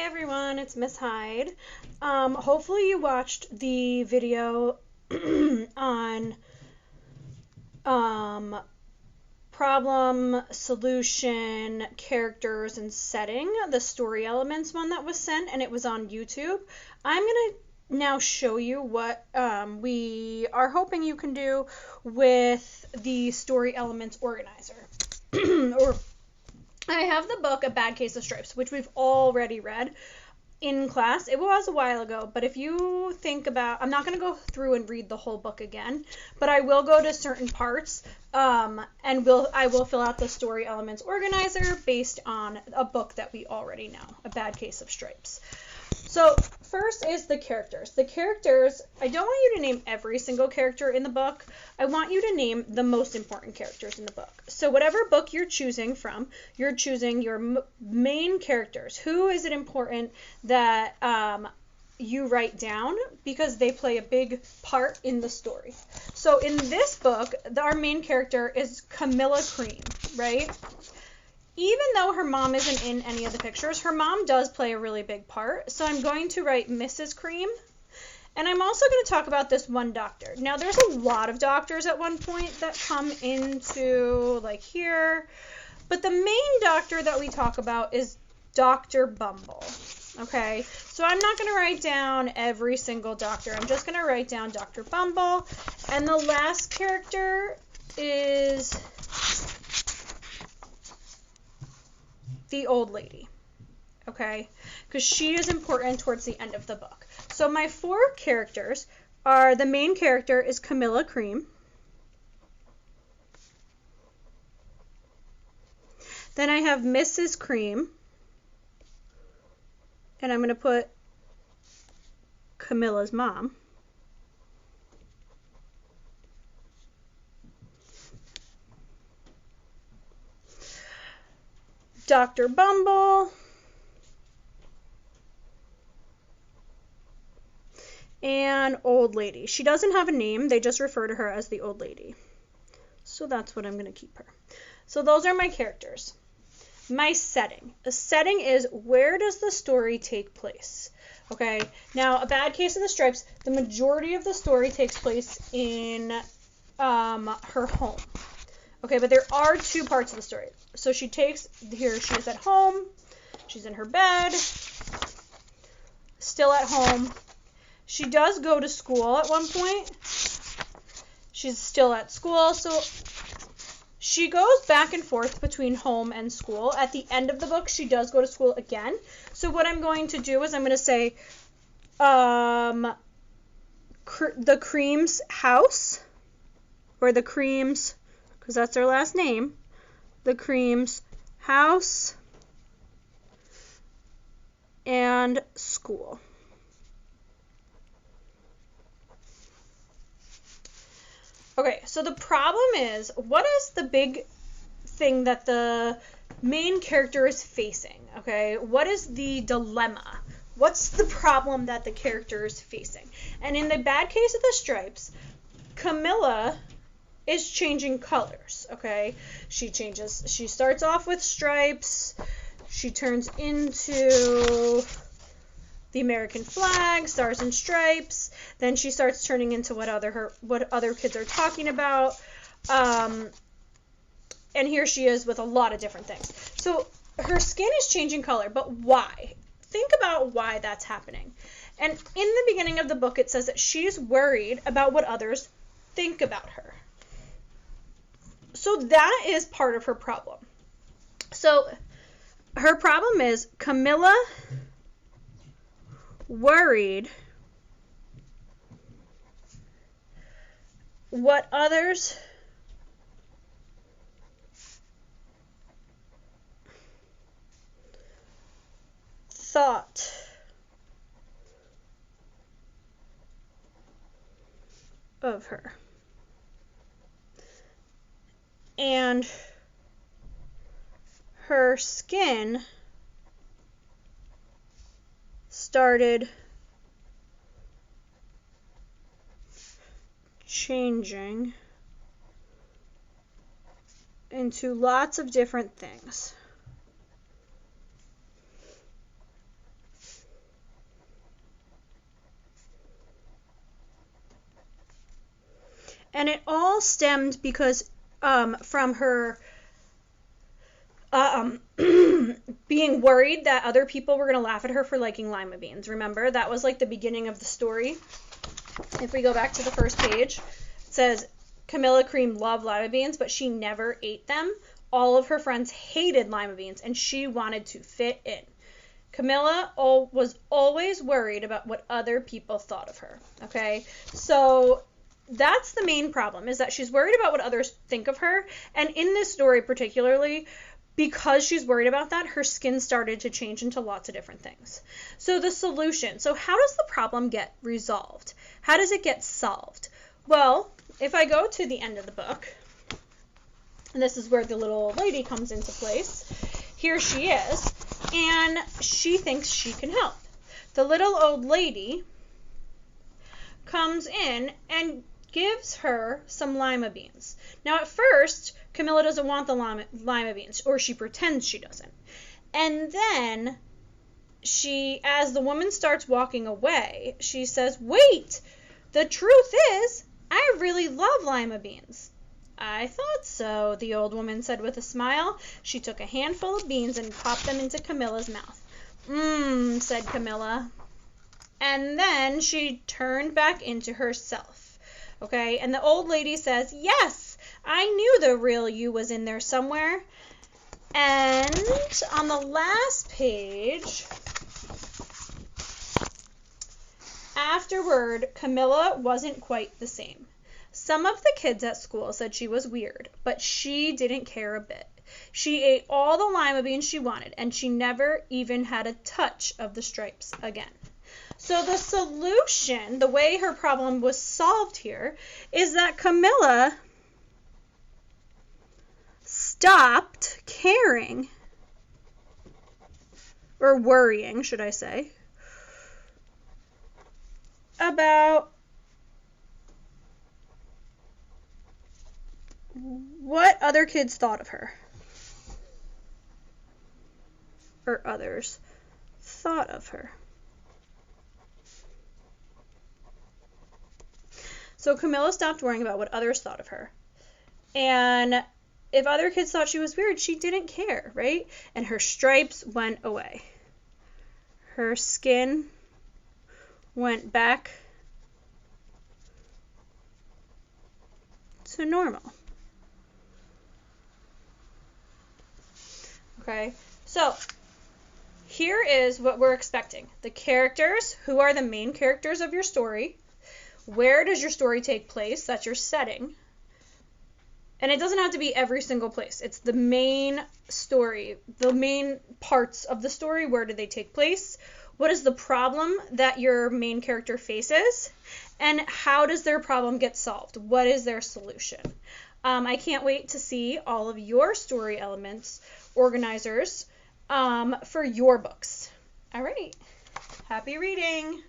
everyone, it's Miss Hyde. Hopefully you watched the video on problem, solution, characters, and setting, the story elements one that was sent, and it was on YouTube. I'm going to now show you what we are hoping you can do with the story elements organizer. Or I have the book A Bad Case of Stripes, which we've already read in class. It was a while ago, but if you think about, I'm not going to go through and read the whole book again, but I will go to certain parts, and I will fill out the story elements organizer based on a book that we already know, A Bad Case of Stripes. So first is the characters. The characters, I don't want you to name every single character in the book. I want you to name the most important characters in the book. So whatever book you're choosing from, you're choosing your main characters. Who is it important that you write down because they play a big part in the story. So in this book, our main character is Camilla Cream, right? Even though her mom isn't in any of the pictures, her mom does play a really big part. So I'm going to write Mrs. Cream. And I'm also going to talk about this one doctor. Now, there's a lot of doctors at one point that come into, like, here. But the main doctor that we talk about is Dr. Bumble. Okay? So I'm not going to write down every single doctor. I'm just going to write down Dr. Bumble. And the last character is the old lady, okay? Because she is important towards the end of the book. So my four characters are, the main character is Camilla Cream. Then I have Mrs. Cream. And I'm going to put Camilla's mom. Dr. Bumble, and old lady. She doesn't have a name, they just refer to her as the old lady. So that's what I'm going to keep her. So those are my characters. My setting. The setting is, where does the story take place? Okay, now A Bad Case of the Stripes, the majority of the story takes place in her home. Okay, but there are two parts of the story. So she is at home, she's in her bed, still at home. She does go to school at one point. She's still at school, so she goes back and forth between home and school. At the end of the book, she does go to school again. So what I'm going to do is I'm going to say the Cream's house, or the Cream's, because that's her last name, the Cream's house and school. Okay, so the problem is, what is the big thing that the main character is facing? Okay, what is the dilemma? What's the problem that the character is facing? And in The Bad Case of the Stripes, Camilla is changing colors, okay? She starts off with stripes, she turns into the American flag, stars and stripes, then she starts turning into what other kids are talking about, and here she is with a lot of different things. So her skin is changing color, but why? Think about why that's happening. And in the beginning of the book, it says that she's worried about what others think about her. So that is part of her problem. So her problem is Camilla worried what others thought of her. And her skin started changing into lots of different things. And it all stemmed because from her being worried that other people were going to laugh at her for liking lima beans. Remember, that was like the beginning of the story. If we go back to the first page, it says Camilla Cream loved lima beans, but she never ate them. All of her friends hated lima beans, and she wanted to fit in. Camilla was always worried about what other people thought of her. Okay, so that's the main problem, is that she's worried about what others think of her. And in this story particularly, because she's worried about that, her skin started to change into lots of different things. So the solution. So how does the problem get resolved? How does it get solved? Well, if I go to the end of the book, and this is where the little old lady comes into place. Here she is, and she thinks she can help. The little old lady comes in and gives her some lima beans. Now, at first, Camilla doesn't want the lima beans, or she pretends she doesn't. And then as the woman starts walking away, she says, "Wait, the truth is, I really love lima beans." "I thought so," the old woman said with a smile. She took a handful of beans and popped them into Camilla's mouth. "Mmm," said Camilla. And then she turned back into herself. Okay, and the old lady says, "Yes, I knew the real you was in there somewhere." And on the last page, afterward, Camilla wasn't quite the same. Some of the kids at school said she was weird, but she didn't care a bit. She ate all the lima beans she wanted, and she never even had a touch of the stripes again. So the solution, the way her problem was solved here, is that Camilla stopped caring, or worrying, should I say, about what other kids thought of her, or others thought of her. So Camilla stopped worrying about what others thought of her. And if other kids thought she was weird, she didn't care, right? And her stripes went away. Her skin went back to normal. Okay, so here is what we're expecting. The characters, who are the main characters of your story. Where does your story take place? That's your setting. And it doesn't have to be every single place. It's the main story, the main parts of the story. Where do they take place? What is the problem that your main character faces? And how does their problem get solved? What is their solution? I can't wait to see all of your story elements, organizers, for your books. All right. Happy reading.